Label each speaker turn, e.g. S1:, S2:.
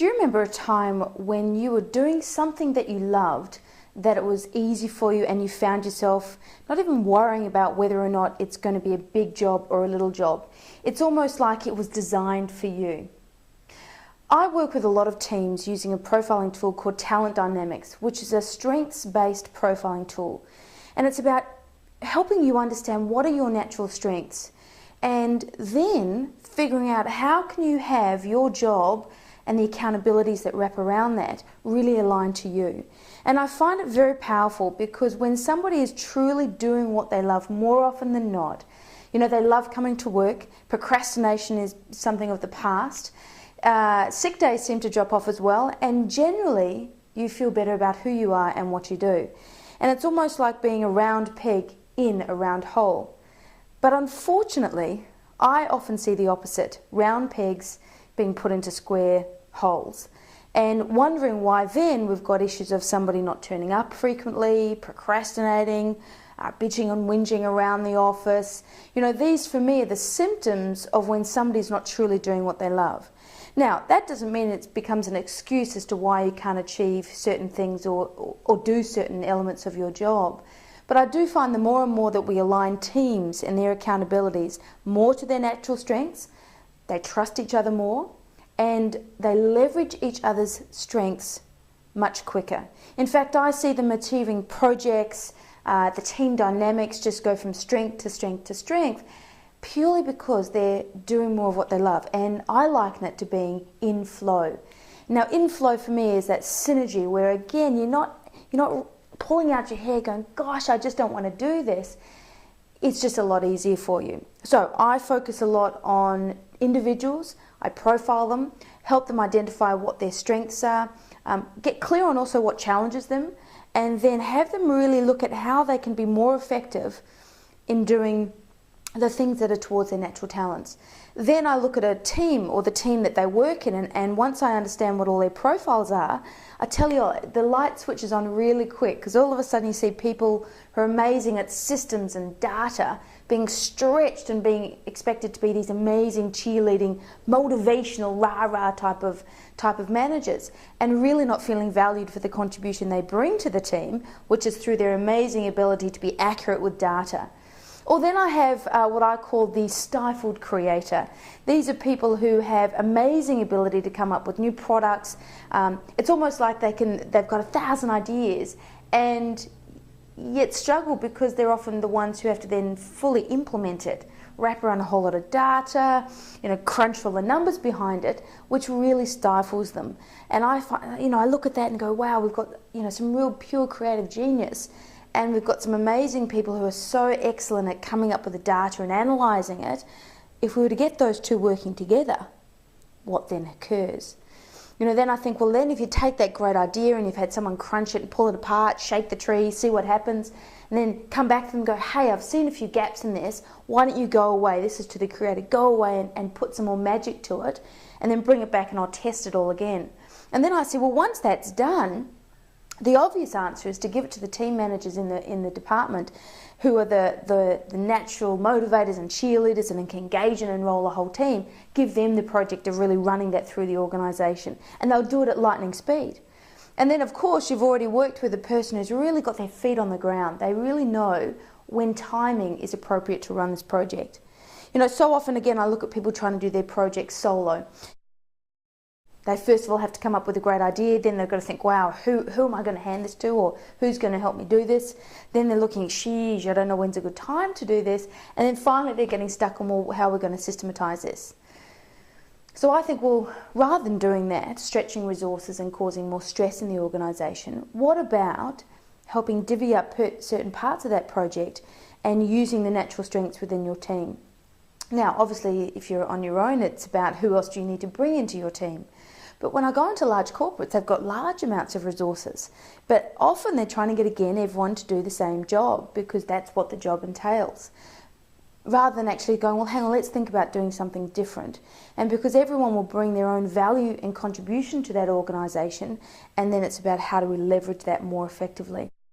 S1: Do you remember a time when you were doing something that you loved, that it was easy for you and you found yourself not even worrying about whether or not it's going to be a big job or a little job? It's almost like it was designed for you. I work with a lot of teams using a profiling tool called Talent Dynamics, which is a strengths-based profiling tool. And it's about helping you understand what are your natural strengths and then figuring out how can you have your job and the accountabilities that wrap around that really align to you. And I find it very powerful because when somebody is truly doing what they love, more often than not, they love coming to work, procrastination is something of the past, sick days seem to drop off as well, and generally you feel better about who you are and what you do. And it's almost like being a round peg in a round hole. But unfortunately, I often see the opposite, round pegs being put into square holes, and wondering why then we've got issues of somebody not turning up frequently, procrastinating, bitching and whinging around the office. These for me are the symptoms of when somebody's not truly doing what they love. Now, that doesn't mean it becomes an excuse as to why you can't achieve certain things or do certain elements of your job. But I do find the more and more that we align teams and their accountabilities more to their natural strengths, they trust each other more, and they leverage each other's strengths much quicker. In fact, I see them achieving projects, the team dynamics just go from strength to strength to strength, purely because they're doing more of what they love. And I liken it to being in flow. Now, in flow for me is that synergy where, again, you're not pulling out your hair going, gosh, I just don't want to do this. It's just a lot easier for you. So I focus a lot on individuals. I profile them, help them identify what their strengths are, get clear on also what challenges them, and then have them really look at how they can be more effective in doing the things that are towards their natural talents. Then I look at a team or the team that they work in, and once I understand what all their profiles are, I tell you, the light switches on really quick, because all of a sudden you see people who are amazing at systems and data being stretched and being expected to be these amazing cheerleading, motivational, rah-rah type of managers, and really not feeling valued for the contribution they bring to the team, which is through their amazing ability to be accurate with data. Or then I have what I call the stifled creator. These are people who have amazing ability to come up with new products. It's almost like they've got 1,000 ideas and yet struggle because they're often the ones who have to then fully implement it, wrap around a whole lot of data, crunch all the numbers behind it, which really stifles them. And I find, I look at that and go, wow, we've got some real pure creative genius. And we've got some amazing people who are so excellent at coming up with the data and analysing it. If we were to get those two working together, what then occurs? Then I think, well, then if you take that great idea and you've had someone crunch it and pull it apart, shake the tree, see what happens, and then come back to them and go, hey, I've seen a few gaps in this, why don't you go away? This is to the creator. Go away and put some more magic to it, and then bring it back and I'll test it all again. And then I say, well, once that's done, the obvious answer is to give it to the team managers in the department, who are the natural motivators and cheerleaders and can engage and enroll the whole team. Give them the project of really running that through the organisation, and they'll do it at lightning speed. And then, of course, you've already worked with a person who's really got their feet on the ground. They really know when timing is appropriate to run this project. So often, again, I look at people trying to do their projects solo. They first of all have to come up with a great idea, then they've got to think, wow, who am I going to hand this to, or who's going to help me do this? Then they're looking, sheesh, I don't know when's a good time to do this. And then finally they're getting stuck on, well, how are we going to systematise this? So I think, well, rather than doing that, stretching resources and causing more stress in the organisation, what about helping divvy up certain parts of that project and using the natural strengths within your team? Now, obviously, if you're on your own, it's about who else do you need to bring into your team. But when I go into large corporates, they've got large amounts of resources. But often they're trying to get, again, everyone to do the same job because that's what the job entails. Rather than actually going, well, hang on, let's think about doing something different. And because everyone will bring their own value and contribution to that organisation, and then it's about how do we leverage that more effectively.